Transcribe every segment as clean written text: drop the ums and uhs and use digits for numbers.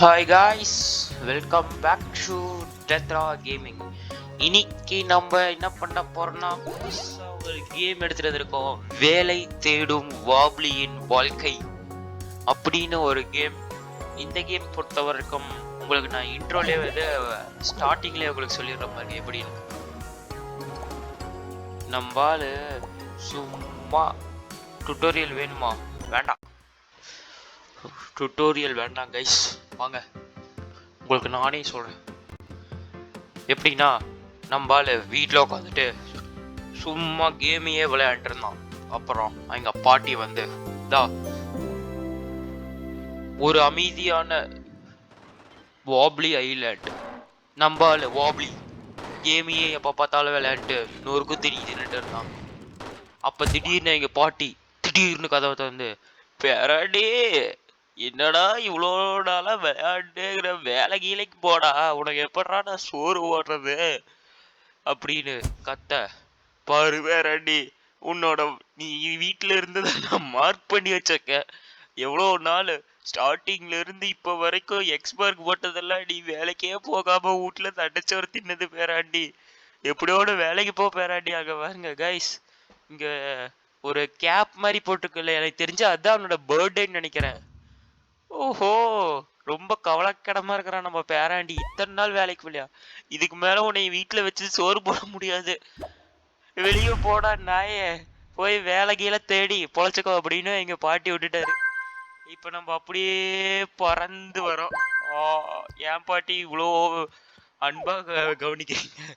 Hi guys, welcome back to டெத்ரா gaming. இன்னைக்கு நம்ம என்ன பண்ண போறோம்னா புதுசா ஒரு கேம் எடுத்துட்டு இருக்கோம். வேலை தேடும் வாப்லியின் வாழ்க்கை அப்படின்னு ஒரு கேம். இந்த கேம் பொறுத்த வரைக்கும் உங்களுக்கு நான் இன்ட்ரோலே வந்து ஸ்டார்டிங்லேயே உங்களுக்கு சொல்லிடுற மாதிரி எப்படின்னு. நம்மால் சும்மா டுட்டோரியல் வேணுமா? வேண்டாம், டுட்டோரியல் வேண்டாம் கைஸ். வாங்க உங்களுக்கு நானே சொல்கிறேன். எப்படின்னா, நம்மால் வீட்டில் உட்காந்துட்டு சும்மா கேமையே விளையாண்டுருந்தான். அப்புறம் எங்கள் பாட்டி வந்து ஒரு அமைதியான வாப்லி ஐலாண்ட், நம்மால் வாப்லி கேமையே எப்போ பார்த்தாலும் விளையாண்டு நொறுக்கு திடீர்னுட்டு இருந்தான். அப்போ திடீர்னு எங்கள் பாட்டி திடீர்னு கதவை திறந்து, பேராடே என்னடா இவ்வளோ நாளா விளையாண்டுங்கிற, வேலை கீழைக்கு போடா, உனக்கு எப்படா நான் சோறு ஓடுறது அப்படின்னு கத்த. பாரு வேறாண்டி, உன்னோட நீ வீட்டில் இருந்ததை நான் மார்க் பண்ணி வச்சிருக்க. எவ்வளோ நாள் ஸ்டார்டிங்ல இருந்து இப்போ வரைக்கும் எக்ஸ்மார்க் போட்டதெல்லாம் நீ வேலைக்கே போகாம வீட்டில் தண்டச்சோறு தின்னது பேராண்டி. எப்படியோட வேலைக்கு போ பேராண்டி. அங்கே பாருங்க கைஸ், இங்கே ஒரு கேப் மாதிரி போட்டுக்கல, எனக்கு தெரிஞ்சு அதுதான் அவனோட பர்த்டேன்னு நினைக்கிறேன். ஓஹோ, ரொம்ப கவலைக்கிடமா இருக்கிறான் நம்ம பேராண்டி. இத்தனை நாள் வேலைக்கு இல்லையா? இதுக்கு மேல உன்னை வீட்டுல வச்சு சோறு போட முடியாது, வெளியே போடா நாயே, போய் வேலை கீழே தேடி பொழைச்சுக்கோ அப்படின்னு எங்க பாட்டி விட்டுட்டாரு. இப்ப நம்ம அப்படியே பறந்து வரோம். என் பாட்டி இவ்வளோ அன்பா கவனிக்கிறீங்க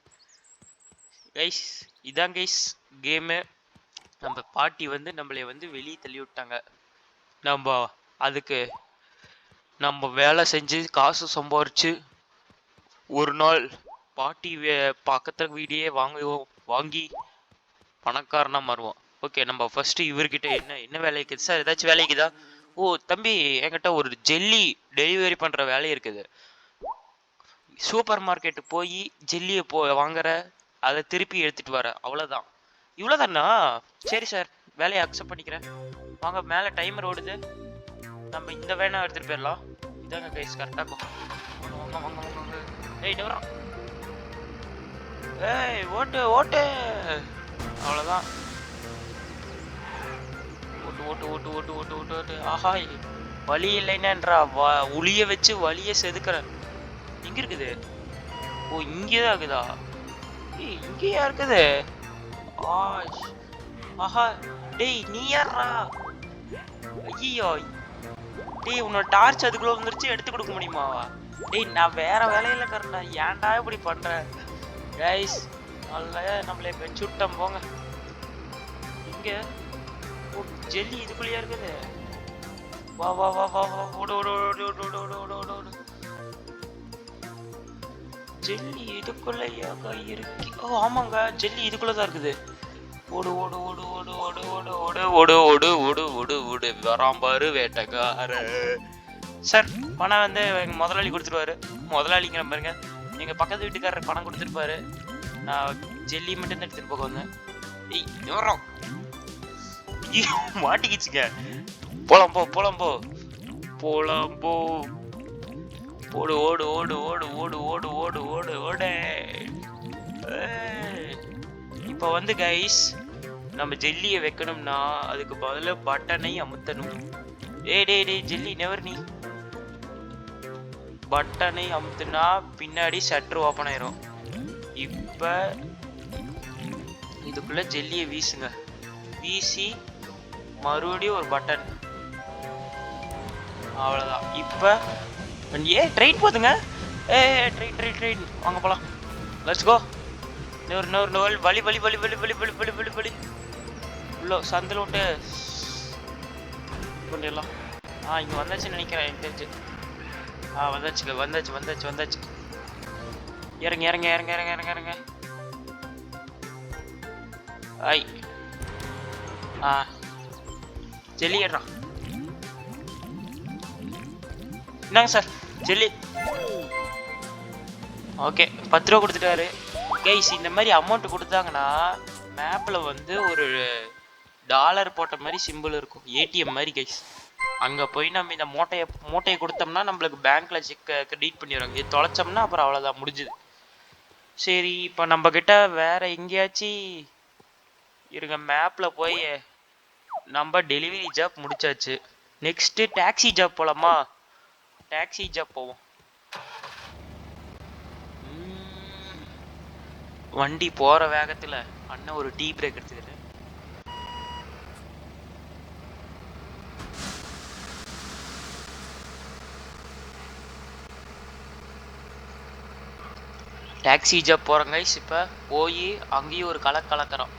கைஸ். இதான் கைஸ் கேமு. நம்ம பாட்டி வந்து நம்மளை வந்து வெளியே தள்ளி விட்டாங்க. நம்ம அதுக்கு நம்ம வேலை செஞ்சு காசு சம்பாரிச்சு ஒரு நாள் பாட்டி பக்கத்து வீடியே வாங்கி பணக்காரனா மாறுவோம். ஓகே, நம்ம ஃபர்ஸ்ட் இவர்கிட்ட என்ன வேலைக்கு சார், ஏதாச்சும் வேலைக்குதா? ஓ தம்பி, என்கிட்ட ஒரு ஜெல்லி டெலிவரி பண்ற வேலை இருக்குது. சூப்பர் மார்க்கெட்டு போய் ஜெல்லியை வாங்குற, அதை திருப்பி எடுத்துட்டு வர, அவ்வளோதான். இவ்வளோதானா? சரி சார், வேலையை அக்செப்ட் பண்ணிக்கிறேன். வாங்க, மேலே டைமர் ஓடுது, நம்ம இந்த வேணா எடுத்துட்டு போயிடலாம். இதாங்க கைஸ் கரெக்டாக இருக்கும். ஏய் நவரா, ஏய் ஓட்டு ஓட்டு, அவ்வளோதான். ஓட்டு ஓட்டு ஓட்டு ஓட்டு ஓட்டு ஓட்டு ஓட்டு. ஆஹா, வழி இல்லைன்னான்றா, உளிய வச்சு வழிய செதுக்குறேன். எங்க இருக்குது? ஓ இங்கேதான் இருக்குதா? ஏய் இங்கேயா இருக்குது? ஆஹா, டேய் நீ யாரா? ஐயோ டேய், உன்னோட டார்ச் அதுக்குள்ள வந்துருச்சு, எடுத்து கொடுக்க முடியுமாவா? டேய் நான் வேற வேலையில கறண்டா, ஏன்டா இப்படி பண்ற? கைஸ் நல்ல நம்மளே பெச்சுட்டம் போங்க. இங்க ஜெல்லி இதுக்குள்ளேயா இருக்குது? வா வா வா வா வா, ஓடு ஓடு ஓடு ஓடு ஓடு ஓடு ஓடு ஓடு ஓடு. ஜெல்லி இதுக்குள்ளேயா இருக்கு? ஓ ஆமாங்க, ஜெல்லி இதுக்குள்ளதான் இருக்குது. ஓடு ஓடு ஓடு ஓடு ஓடு ஓடு ஓடு ஓடு ஓடு ஓடு ஓடு ஓடு. வரான் பாரு வேட்டக்கார. சார் பணம் வந்து எங்கள் முதலாளி கொடுத்துருவாரு. முதலாளிங்கிற பாருங்க, எங்கள் பக்கத்து வீட்டுக்காரர் பணம் கொடுத்துருப்பாரு. நான் ஜெல்லி மட்டும் தான் எடுத்துட்டு போக வந்தேன். மாட்டிக்கிச்சுங்க. போலாம் போ போலாம் போ போலாம் போ. ஓடு ஓடு ஓடு ஓடு ஓடு ஓடு ஓடு ஓடு ஓடு. இப்போ வந்து கைஸ், நம்ம ஜெல்லியை வைக்கணும்னா அதுக்கு பதிலாக பட்டனை அமுத்தணும். டேய் டேய் டேய் ஜெல்லி நெவர், நீ பட்டனை அமுத்துனா பின்னாடி ஷட்டர் ஓப்பன் ஆயிரும். இப்போ இதுக்குள்ள ஜெல்லியை வீசுங்க. வீசி மறுபடியும் ஒரு பட்டன், அவ்வளோதான். இப்போ ட்ரெயின் போதுங்க. ட்ரெயின் ட்ரெயின் ட்ரெயின், வாங்க போகலாம். Let's go. வழி வழி வழி வழி வழி வழி வழி வழி வழி உள்ள சந்தில் விட்டு பண்ணிடலாம். இங்கே வந்தாச்சுன்னு நினைக்கிறேன், எனக்கு தெரிஞ்சு. வந்தாச்சுங்க, வந்தாச்சு வந்தாச்சு வந்தாச்சு. இறங்க இறங்க இறங்க இறங்க இறங்க இறங்க. ஐ ஜெல்லி ஏறான். என்னங்க சார் ஜெல்லி? ஓகே, 10 ரூபா கொடுத்துட்டாரு. கைஸ் இந்த மாதிரி அமௌண்ட் கொடுத்தாங்கன்னா மேப்பில் வந்து ஒரு டாலர் போட்ட மாதிரி சிம்பிள் இருக்கும், ஏடிஎம் மாதிரி கைஸ். அங்க போய் நம்ம இந்த மூட்டையை கொடுத்தோம்னா நம்மளுக்கு பேங்க்ல செக் கிரெடிட் பண்ணிடுவாங்க. இது தொலைச்சோம்னா அப்புறம் அவ்வளோதான், முடிஞ்சுது. சரி, இப்போ நம்ம கிட்ட வேற எங்கேயாச்சும் இருங்க. மேப்ல போய் நம்ம டெலிவரி ஜாப் முடிச்சாச்சு. நெக்ஸ்ட் டாக்ஸி ஜாப் போலாமா? டாக்ஸி ஜாப் போவோம். வண்டி போற வேகத்துல அண்ணன் ஒரு டீ பிரேக் எடுத்துக்கிறேன். டாக்ஸி ஜாப் போகிறோம் கைஸ். இப்போ போய் அங்கேயும் ஒரு கலக்கிறோம்.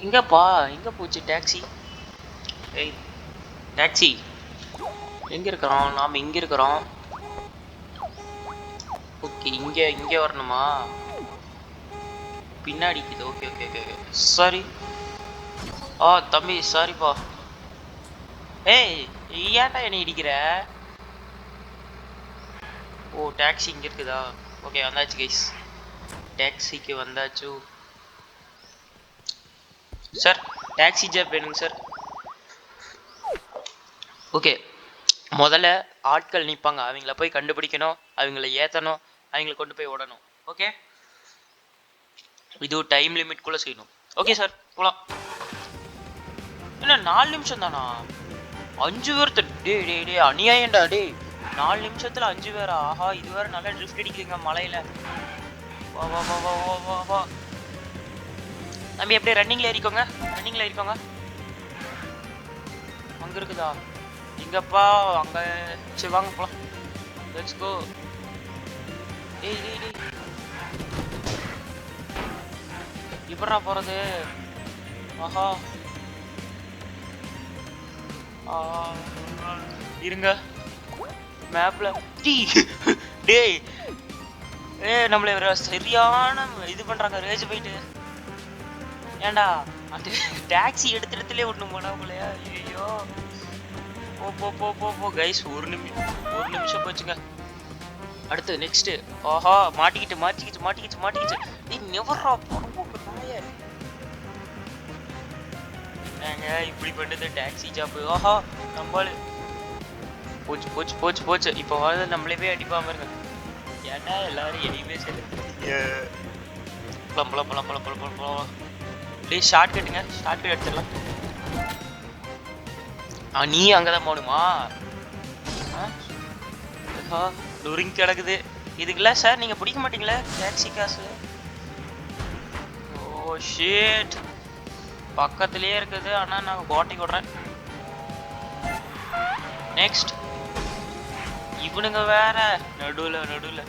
எங்கப்பா எங்கே போச்சு டாக்ஸி? ஏய் டாக்ஸி எங்கே இருக்கிறோம்? நாம் இங்கே இருக்கிறோம். ஓகே, இங்கே வரணுமா? பின்னாடி இது. Okay okay okay okay sorry. தம்பி சாரிப்பா. ஏய் ஏன்டா என்னை இடிக்கிற? ஓ டாக்ஸி இங்கே இருக்குதா? ஓகே வந்தாச்சு கைஸ், டாக்ஸிக்கு வந்தாச்சு. சார் டாக்ஸி ஜாப் வேணுங்க சார். ஓகே, முதல்ல ஆட்கள் நிற்பாங்க, அவங்கள போய் கண்டுபிடிக்கணும், அவங்கள ஏற்றணும், அவங்கள கொண்டு போய் விடணும். ஓகே, இது டைம் லிமிட்குள்ளே செய்யணும். ஓகே சார் போகலாம். என்ன 4 நிமிஷம் தானா? 5 பேர்? டே டே டே அநியாயம்டா டே. 4 நிமிஷத்தில் 5 பேரா? ஆஹா, இது வேற நல்லா ட்ரிஃப்ட் அடிக்குதுங்க மலையில். வா வா வா வா வா வா வா. தம்பி எப்படியே ரன்னிங்கில் ஏறிக்கோங்க, ரன்னிங்கில் ஏறிக்கோங்க. அங்கே இருக்குதா? எங்கப்பா அங்கே? சரி வாங்க போகலாம், லெட்ஸ் கோ. டேய் டேய் டேய், எப்படா போகிறது? ஆஹா, இருங்க மேப்ல. டேய் நம்மள சரியான இது பண்றாங்க, ரேஜ் போயிட்டு. ஏண்டா அந்த டாக்ஸி எடுத்துலே ஒண்ணு போனா போலையா? ஐயோ, போ போ போ போ போ கைஸ். ஒரு நிமிஷம் போச்சுங்க. அடுத்து நெக்ஸ்ட். ஆஹா, மாட்டிக்கிச்சு. நீ நெவர்ரா போறாயே. ஏங்க இப்படி பண்ணுது டாக்ஸி ஜாப்? ஆஹா, நம்மள போச்சு. இப்போ வந்து நம்மளே போய் அடிப்பாம இருங்க. ஏன்னா எல்லாரும் எனிமே போலாம். டேய் ஷார்ட் கட்டுங்க, ஷார்ட் கட் எடுத்துடலாம். நீ அங்கதான் போகணுமா? நொறுங்கி கிடக்குது. இதுக்கெல்லாம் சார் நீங்க பிடிக்க மாட்டீங்களா டாக்ஸி காசு? ஓ ஷிட், பக்கத்துலயே இருக்குது, ஆனா நான் கோட்டை விடுறேன். நெக்ஸ்ட் இவனுங்க வேற நடுவுல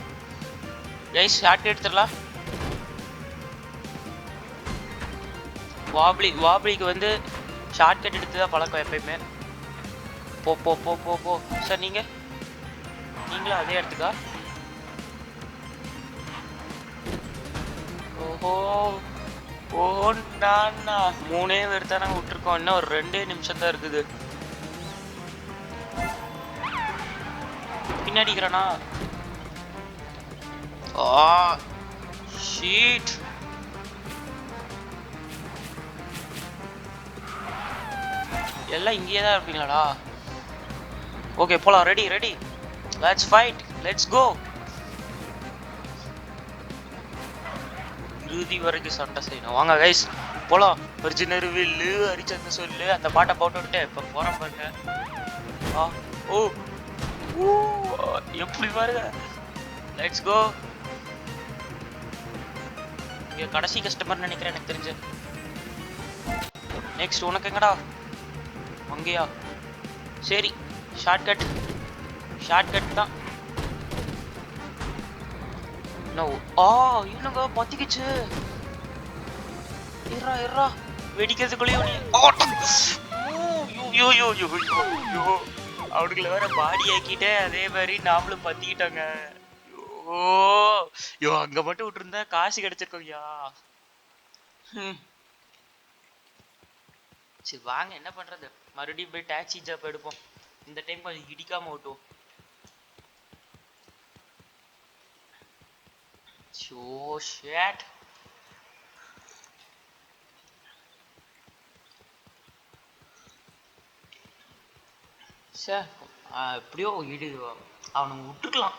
கைஸ், ஷார்ட் எடுத்துடலாம். வாப்ளிக்கு வந்து ஷார்ட் கட் எடுத்து தான் பழக்கம் எப்பயுமே. போ சார். நீங்களும் அதே இடத்துக்கா? ஓஹோ நானா 3 பேர் தானே விட்டுருக்கோம், இன்னும் ஒரு 2 நிமிஷம் தான் இருக்குது. பின்னாடிக்கிறானா? ஷீட். எல்லாம் இங்கேயே தான் இருப்பீங்களாடா? ஓகே போலாம். Ready, let's fight, let's go. இறுதி வரைக்கும் சண்டை செய்யணும். வாங்க கைஸ் போலாம். ஒரிஜினல் வில்லு அரிச்சந்த சொல்லு அந்த பாட்டை போட்டு விட்டு இப்போ போகிறோம் பாருங்க. ஓ எப்படி பாருங்க, லெட்ஸ் கோ. இங்கே கடைசி கஸ்டமர் நினைக்கிறேன் எனக்கு தெரிஞ்சு. நெக்ஸ்ட் உனக்கு எங்கடா? அங்கேயா? சரி, ஷார்ட் கட் தான். இன்னுங்க பத்திக்கிச்சு. இருறா வெடிக்கிறதுக்குள்ளேயும் அவனுக்குள்ள வேற பாடி ஆக்கிட்டே, அதே மாதிரி நாமளும் பத்திக்கிட்டாங்க. அங்க மட்டும் விட்டுருந்தா காசு கிடைச்சிருக்கோங்கயா. சரி வாங்க, என்ன பண்றது? மறுபடியும் போய் டாக்ஸி ஜாப் எடுப்போம். இந்த டைம் கொஞ்சம் இடிக்காம ஓட்டுவோம். Show shade. சார் எப்படியோ அவனை விட்டுருக்கலாம்.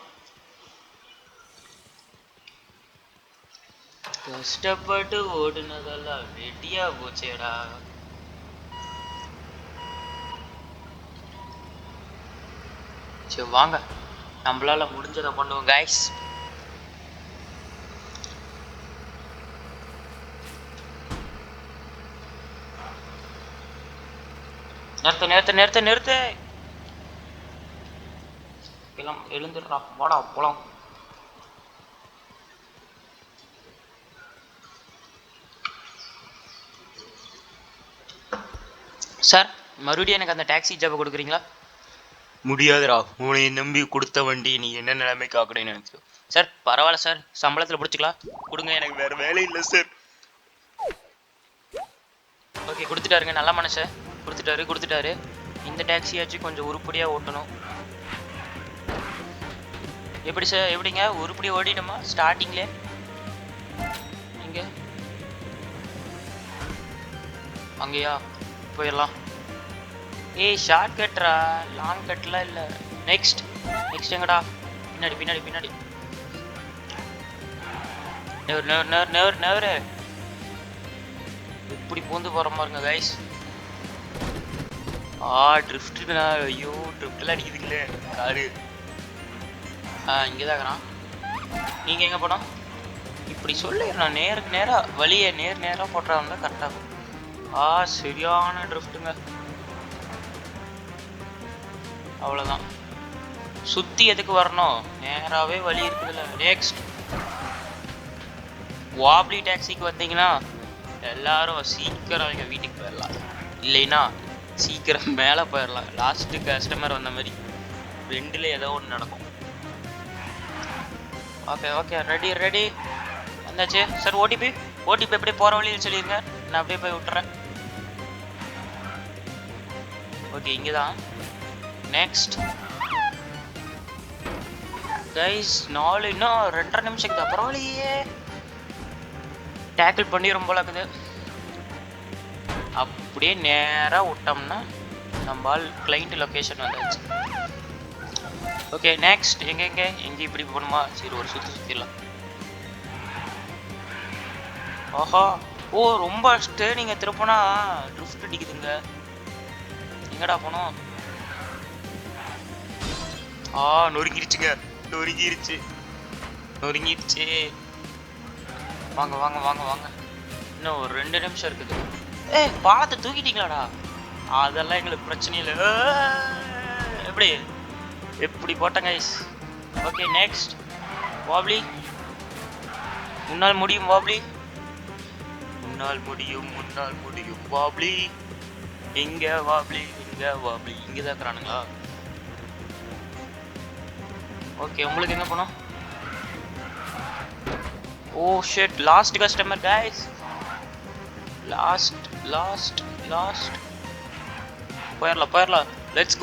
கஷ்டப்பட்டு ஓடுனதெல்லாம் வெட்டியா போச்சேடா. சரி வாங்க, நம்மளால முடிஞ்சதை பண்ணுவோம் கைஸ். நிறுத்து நிறுத்து நிறுத்து நிறுத்து. எழுந்துடுறா, வாடா போலாம். சார் மறுபடியும் எனக்கு அந்த டாக்ஸி ஜாப் கொடுக்குறீங்களா? முடியாதுடா, உன்னை நம்பி கொடுத்த வண்டி நீ என்ன நிலைமைக்கு ஆக்கணும்னு நினைச்சு. சார் பரவாயில்ல சார், சம்பளத்தில் பிடிச்சிக்கலாம். கொடுங்க, எனக்கு வேறு வேலை இல்லை சார். ஓகே கொடுத்துட்டாருங்க, நல்ல மனுஷன். கொடுத்துட்டாரு. இந்த டாக்ஸியாச்சும் கொஞ்சம் உருப்படியாக ஓட்டணும். எப்படி சார், எப்படிங்க உருப்படி ஓடிடுமா ஸ்டார்டிங்லே? இங்கே அங்கேயா போயிடலாம். ஏய் ஷார்ட் கட்ரா, லாங் கட்லாம் இல்லை. நெக்ஸ்ட் எங்கடா? பின்னாடி நெவர் இப்படி பூந்து போகிற மாதிரிங்க கைஸ். ட்ரிஃப்ட்னா, ஐயோ ட்ரிஃப்ட்லாம் அடிக்குதுங்களே காரு. இங்கே தான் இருக்கிறான். நீங்கள் எங்கே போனோம்? இப்படி சொல்லிடுறேன், நேருக்கு நேராக வழியை நேராக போட்டுறாங்க கரெக்டாக இருக்கும். சரியான ட்ரிஃப்ட்டுங்க. அவ்வளோதான், சுற்றி எதுக்கு வரணும், நேராகவே வழி இருக்குதுல்ல. நெக்ஸ்ட் வாப்லி டாக்ஸிக்கு வந்தீங்கன்னா எல்லாரும் சீக்கிரம் எங்கள் வீட்டுக்கு போயிடலாம், இல்லைன்னா சீக்கிரம் மேலே போயிடலாம். லாஸ்ட்டு கஸ்டமர் வந்த மாதிரி ரெண்டில் ஏதோ ஒன்று நடக்கும். ஓகே ரெடி வந்தாச்சு சார். ஓடிபி அப்படியே போகிற வழியில் சொல்லிடுங்க, நான் அப்படியே போய் விட்டுறேன். ஓகே இங்கே தான். நெக்ஸ்ட் கைஸ், இன்னும் 2.5 நிமிஷத்துக்கு அப்புறம் வழியே டேக்கிள் பண்ணிடும் போல இருக்குது. அப்படியே நேராக விட்டோம்னா நம்ம கிளைண்ட் லொக்கேஷன் வந்தாச்சு. ஓகே நெக்ஸ்ட் எங்கே இப்படி போகணுமா? சரி ஒரு சுற்றிடலாம். ஆஹா, ரொம்ப ஸ்டேரிங்க திருப்பினா ட்ரிஃப்ட் அடிக்குதுங்க. எங்கடா போனோம்? நொறுங்கிருச்சுங்க, நொறுங்கிருச்சு. வாங்க. இன்னும் ஒரு 2 நிமிஷம் இருக்குது. பாலத்தை தூக்கிட்டீங்களாடா? அதெல்லாம் எங்களுக்கு பிரச்சனை இல்லை. எப்படி போட்டேன் கைஸ். Okay next வாப்லி. முன்னால் முடியும் வாப்லி, முன்னால் முடியும் வாப்லி. எங்க வாப்லி இங்கே தான் இருக்கிறானுங்களா? ஓகே உங்களுக்கு எங்கே போனோம்? Shit, last customer guys. Last போயிடலாம். லெட்ஸ்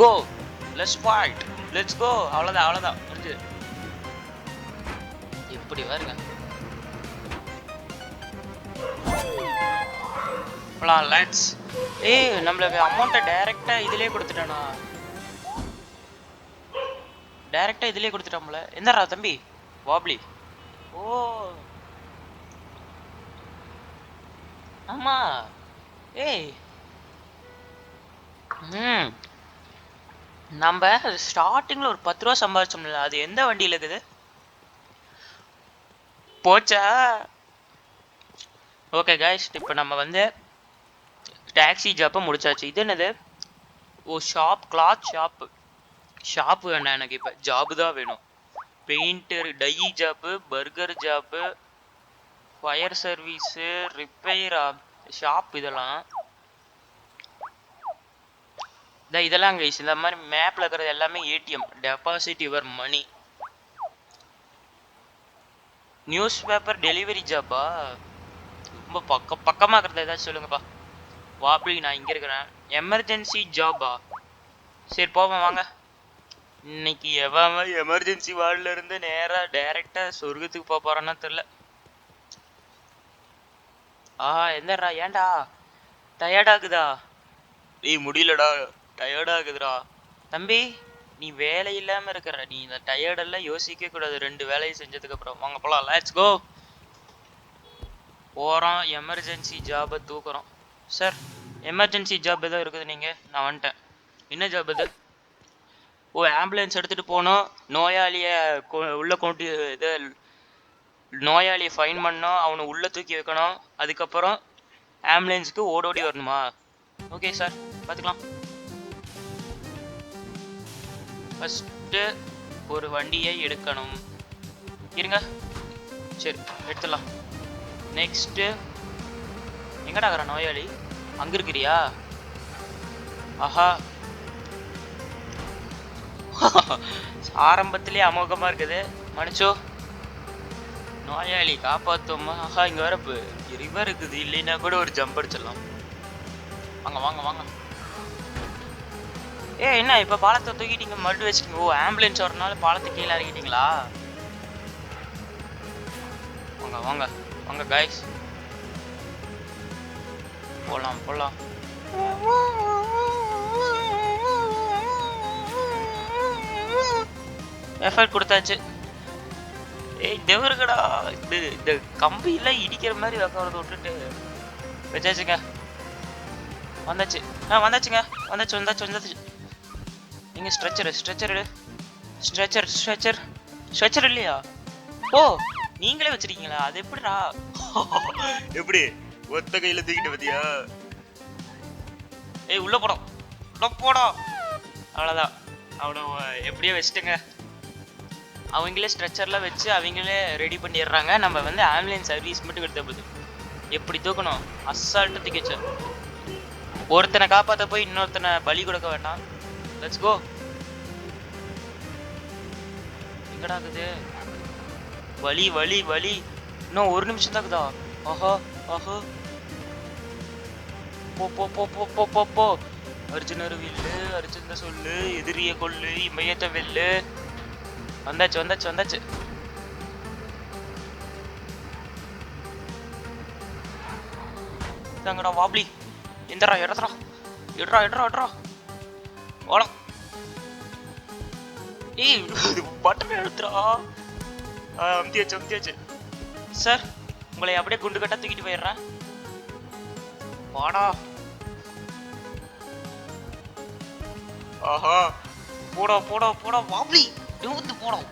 கோ, அவ்வளோதான் முடிஞ்சு. எப்படி பாருங்க, லெட்ஸ். நம்மளுக்கு அமௌண்ட்டை டைரெக்டாக இதிலே கொடுத்துட்டானா? டைரெக்டாக இதிலே கொடுத்துட்டாம்ல. எந்தரா தம்பி வாப்லி? ஆமா. நம்ம ஸ்டார்டிங்கில் ஒரு 10 ரூபா சம்பாதிச்சோம்ல, அது எந்த வண்டியில் இருக்குது? போச்சா? ஓகே கைஸ், இப்போ நம்ம வந்து டாக்ஸி ஜாப்பை முடிச்சாச்சு. இது என்னது? கிளாத் ஷாப்பு வேண்டாம் எனக்கு, இப்போ ஜாப்பு தான் வேணும். Painter, dye job, burger job, fire service, repair shop, இதெல்லாம் கைஸ். இந்த மாதிரி மேப்பில் இருக்கிறது எல்லாமே ATM, deposit your money. Newspaper delivery ஜாப்பா? ரொம்ப பக்கமாக இருக்கிறது ஏதாச்சும் சொல்லுங்கப்பா. வாப்ளி நான் இங்கே இருக்கிறேன். எமர்ஜென்சி ஜாபா? சரி போவேன் வாங்க. இன்னைக்கு எவன் எமர்ஜென்சி வார்டில் இருந்து நேராக டைரெக்டாக சொர்க்கத்துக்கு போக போகிறான்னா தெரில. எந்தடா ஏன்டா டயர்டாகுதா? டேய் முடியலடா, டயர்டாகுதுடா. தம்பி நீ வேலை இல்லாமல் இருக்கிற, நீ இந்த டயர்டெல்லாம் யோசிக்க கூடாது. 2 வேலையை செஞ்சதுக்கப்புறம் வாங்க போகலாம். Let's go. போகிறோம், எமர்ஜென்சி ஜாபை தூக்குறோம். சார் எமர்ஜென்சி ஜாப் எதோ இருக்குது நீங்கள்? நான் வந்துட்டேன். என்ன ஜாப் இது? ஆம்புலன்ஸ் எடுத்துகிட்டு போகணும், நோயாளியை உள்ளே கொண்டு இது நோயாளியை ஃபைன் பண்ணணும், அவனை உள்ளே தூக்கி வைக்கணும், அதுக்கப்புறம் ஆம்புலன்ஸுக்கு ஓடோடி வரணுமா? ஓகே சார் பார்த்துக்கலாம். ஃபஸ்ட்டு ஒரு வண்டியை எடுக்கணும். இருங்க, சரி எடுத்துடலாம். நெக்ஸ்ட்டு எங்கடா இருக்கிற நோயாளி? அங்கே இருக்கிறியா? ஆஹா ஆரம்பத்திலே அமோகமாக இருக்குது. மனுச்சோ நோயாளி காப்பாற்றுவோமா? ஆஹா இங்கே வர ரிவர் இருக்குது, இல்லைன்னா கூட ஒரு ஜம்ப் அடிச்சிடலாம். வாங்க வாங்க வாங்க. என்ன இப்போ பாலத்தை தூக்கிட்டீங்க, மறுபடியும் வச்சுட்டீங்க? ஆம்புலன்ஸ் வரனால பாலத்தை கீழே இறங்கிட்டீங்களா? வாங்க வாங்க வாங்க கைஸ், போகலாம் போகலாம். எஃபர்ட் கொடுத்தாச்சு. டெவருக்கடா இந்த கம்பியெல்லாம் இடிக்கிற மாதிரி வைக்கிறத விட்டுட்டு வச்சாச்சுங்க. வந்தாச்சு வந்தாச்சுங்க, வந்தாச்சு வந்தாச்சு வந்தாச்சு. நீங்கள் ஸ்ட்ரெச்சர் இல்லையா? நீங்களே வச்சிருக்கீங்களா? அது எப்படிடா? எப்படி ஒத்த கையில தூக்கிட்டு பத்தியா? உள்ள போடும் அவ்வளோதான். அவனை எப்படியோ வச்சுட்டுங்க. அவங்களே ஸ்ட்ரெச்சர்லாம் வச்சு அவங்களே ரெடி பண்ணிடுறாங்க. நம்ம வந்து ஆம்புலன்ஸ் சர்வீஸ் மட்டும் எடுத்த போகுது. எப்படி தூக்கணும்? அசால்ட்டு தூக்கி வச்சு ஒருத்தனை காப்பாற்ற போய் இன்னொருத்தனை பலி கொடுக்க வேண்டாம். Let's go. எங்கடா இருக்குது? வலி வலி வலி. இன்னும் 1 நிமிஷம் தாக்குதா? ஆஹா ஆஹா. போ போ போ போ போ போ போ. அர்ஜுனர் வில்லு, அர்ஜுன சொல்லு, எதிரிய கொல்லு, இமயத்தை வெல்லு. வந்தாச்சு வந்தாச்சு வந்தாச்சு. இதாங்கடா வாப்ளி. எந்தரா இடத்துறா இடறா இடறா இடறா ஓலம். பட்டன் எடுத்துறா. அமுத்தியாச்சு அமுத்தியாச்சு. சார் உங்களை அப்படியே குண்டு கட்டா தூக்கிட்டு போயிடுறேன். வாடா. ஆஹா போடா போடா போடா வாப்ளி. நிமிர்ந்து போடும்.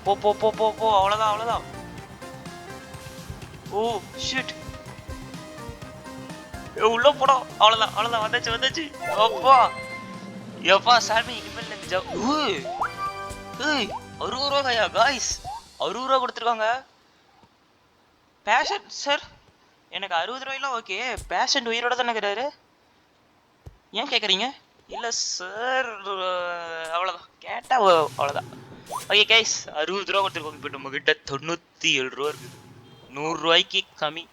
போ போ போ போ போ. அவ்வளோதான் அவ்வளோதான். Oh shit. உள்ள போடும். அவ்வளோதான் அவ்வளோதான். வந்தாச்சு வந்தாச்சு. அப்பா எப்பா சாமி இனிமேல் இந்த 60 ரூபாயா காய்ஸ்? 60 ரூபா கொடுத்துருக்காங்க. பேஷண்ட் சார் எனக்கு 60 ரூபாயெல்லாம் ஓகே. பேஷண்ட் உயிரோட தானே இருக்கிறாரு, ஏன் கேட்குறீங்க? இல்லை சார் அவ்வளோதான் கேட்டா அவ்வளோதான். ஓகே கைஸ் 60 ரூபா கொடுத்துருக்கோம். இப்போ நம்ம கிட்ட 97 ரூபா இருக்குது. 100 ரூபாய்க்கு கம்மி,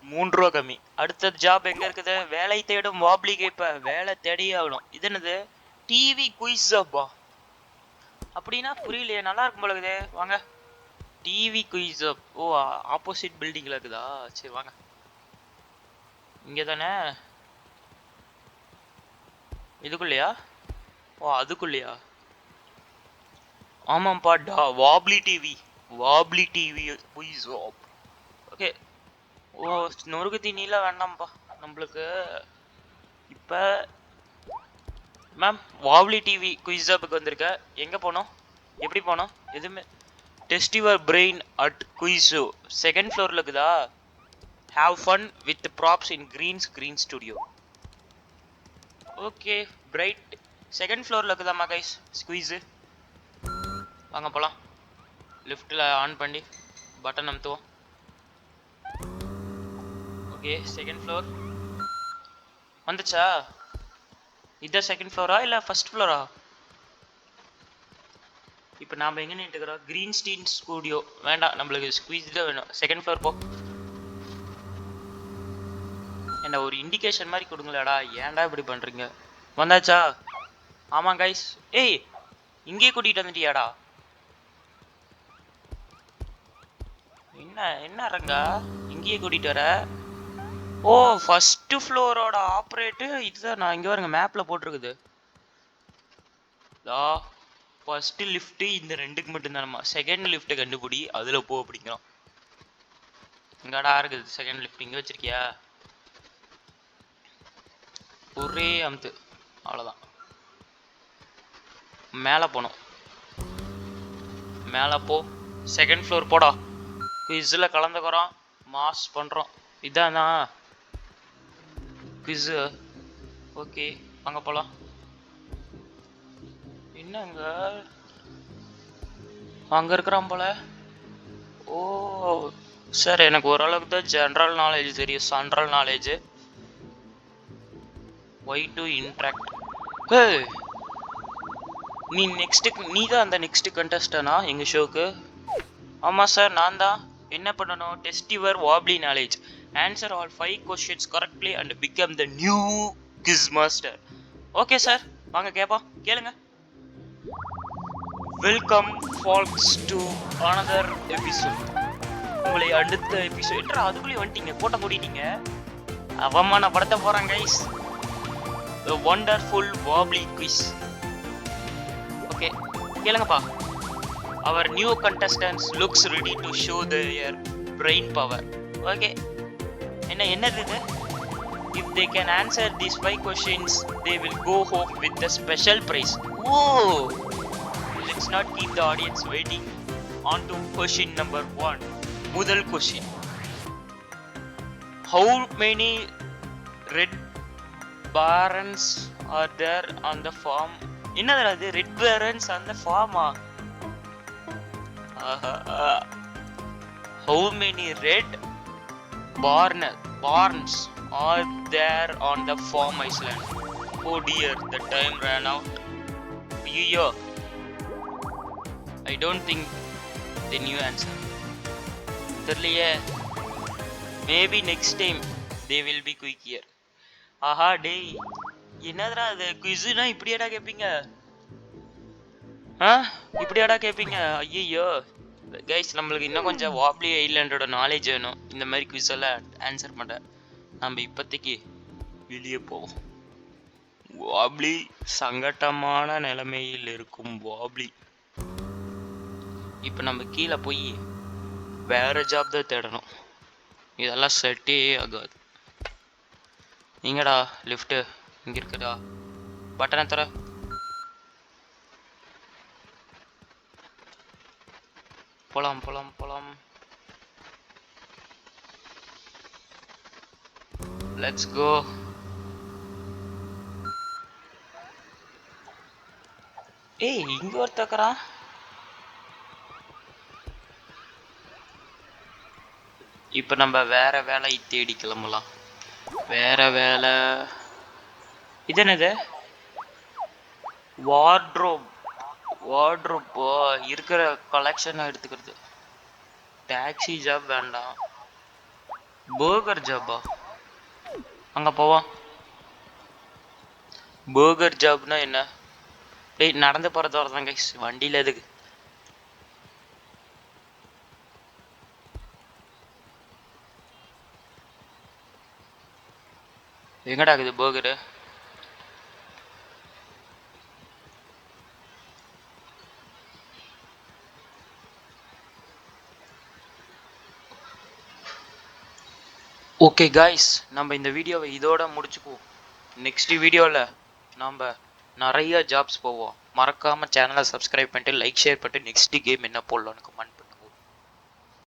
3 ரூபா கம்மி. அடுத்த ஜாப் எங்கே இருக்குது? வேலை தேடும் வாப்ளிக்கு இப்போ வேலை தேடியே ஆகணும். இது என்னது? டிவி குயிஸ் ஜாப்பா? அப்படின்னா புரியலையே, நல்லா இருக்கும் போல இருக்குதே. வாங்க டிவி குயிஸ் ஜாப். ஆப்போசிட் பில்டிங்கில் இருக்குதா? சரி வாங்க. இங்கே தானே? இதுக்குள்ளையா? அதுக்குள்ளையா? ஆமாம்ப்பா வாப்ளி டிவி குயிஸ் ஜாப். ஓகே. நொறுக்கு தீனியில் வேண்டாம்ப்பா நம்மளுக்கு. இப்போ மேம் வாவ்லி டிவி குயிஸ் ஜாப்புக்கு வந்திருக்க. எங்கே போனோம், எப்படி போனோம்? எதுவுமே. Test your brain at quiz show. 2nd ஃப்ளோரில் இருக்குதா? Have fun with props in green screen studio. Okay bright 2nd ஃப்ளோரில் இருக்குதாம்மா கைஸ் ஸ்குவீஸு. வாங்க போகலாம். லிஃப்ட்டில் ஆன் பண்ணி பட்டன் அமுத்துவோம். ஓகே 2nd ஃப்ளோர் வந்துச்சா? இதுதான் 2nd ஃப்ளோரா இல்லை 1st ஃப்ளோரா? இப்போ நாம் எங்கே நின்றுக்கிறோம்? கிரீன் ஸ்டீன் ஸ்டூடியோ வேண்டாம், நம்மளுக்கு ஸ்குவீஸ் தான் வேணும். 2nd ஃப்ளோர் போ. என்ன ஒரு இண்டிகேஷன் மாதிரி கொடுங்களேடா, ஏன்டா இப்படி பண்றீங்க? வந்தாச்சா? ஆமா கைஸ். ஏய், இங்கேயே கூட்டிட்டு வந்துட்டியாடா? என்ன என்ன ரங்கா, இங்கேயே கூட்டிட்டு வர? ஓ, ஃபர்ஸ்ட் ஃப்ளோரோட ஆப்ரேட்டு இதுதான். நான் இங்க பாருங்க, மேப்ல போட்டிருக்குது. ஃபர்ஸ்ட் லிஃப்ட் இந்த ரெண்டுக்கு மட்டும்தானம்மா. செகண்ட் லிஃப்ட் கண்டுபிடி, அதுல போ அப்படிங்கிறோம். இங்கடா இருக்குது செகண்ட் லிஃப்ட், இங்க வச்சிருக்கியா? ஒரே அமுத்து, அவ்வளோதான். மேலே போனோம், மேலே போ. செகண்ட் ஃப்ளோர் போடா. குவிஸில் கலந்துக்கிறோம், மாஸ் பண்ணுறோம். இதானா குவிஸு? ஓகே, அங்கே போகலாம். என்னங்க அங்கே இருக்கிறான் போல. ஓ சார், எனக்கு ஓரளவுக்கு தான் ஜென்ரல் நாலேஜ் தெரியும். Central knowledge. Y to interact. Hey, நீ தான் அந்த நெக்ஸ்ட் கண்டஸ்டனா எங்க ஷோக்கு? ஆமா சார், நான் தான். என்ன பண்ணணும்? Test your wobbly knowledge, answer all 5 questions correctly and become the new quiz master. Okay sir, வாங்க கேப்போம், கேளுங்க. Welcome folks to another episode. உங்களை அடுத்த எபிசோட் என்ற அதுக்குள்ளே வந்துட்டீங்க, கோட்டை கூட்டிட்டீங்க. அவமானப்படுத்த போறாங்க guys. A wonderful wobbly quiz. Okay, கேளுங்கப்பா. Our new contestants looks ready to show their brain power. Okay, என்னது இது? If they can answer these 5 questions, they will go home with a special prize. Oh, let's not keep the audience waiting. On to question number 1. முதல் question. How many red barons are there on the farm? என்னது அது? Red barons on the farm? How many red barns are there on the farm island? Oh dear, the time ran out. Yo, I don't think the new answer. தெரியலையே. Maybe next time they will be quicker. ஆஹா டேய், என்னதுடா அது? குவிஸ்னா இப்படியாடா கேட்பீங்க? இப்படியாடா கேட்பீங்க? ஐயோ guys, நம்மளுக்கு இன்னும் கொஞ்சம் வாப்லி ஐலாண்டோட நாலேஜ் வேணும் இந்த மாதிரி குவிஸ் எல்லாம் ஆன்சர் பண்ண. நம்ம இப்போதைக்கு வெளியே போவோம். வாப்லி சங்கட்டமான நிலைமையில் இருக்கும் வாப்லி. இப்போ நம்ம கீழே போய் வேற ஜாப் தான் தேடணும். இதெல்லாம் செட்டே ஆகாது. எங்கடா லிஃப்ட்? இங்க இருக்குடா. பட்டனை தர. போலாம் போலாம் போலாம். Let's go. ஏய், இங்க ஒருத்தக்கறான். இப்ப நம்ம வேற வேலை தேடி கிளம்பலாம். வேற வேலை. இது என்னது? வார்ட்ரோப். இருக்கிற கலெக்ஷன் எடுத்துக்கிறது. டாக்ஸி ஜாப் வேண்டாம். பர்கர் ஜாபா? அங்க போவோம். பர்கர் ஜாப்னா என்ன? டேய், நடந்து போறது வரதான் கைஸ், வண்டியில எதுக்கு? எங்கடா இருக்குது பர்கரு? ஓகே காய்ஸ், நம்ம இந்த வீடியோவை இதோட முடிச்சுக்குவோம். நெக்ஸ்ட் வீடியோவில் நாம் நிறைய ஜாப்ஸ் போவோம். மறக்காமல் சேனலை சப்ஸ்கிரைப் பண்ணிட்டு லைக் ஷேர் பண்ணிட்டு நெக்ஸ்ட் கேம் என்ன போடலான்னு கமெண்ட்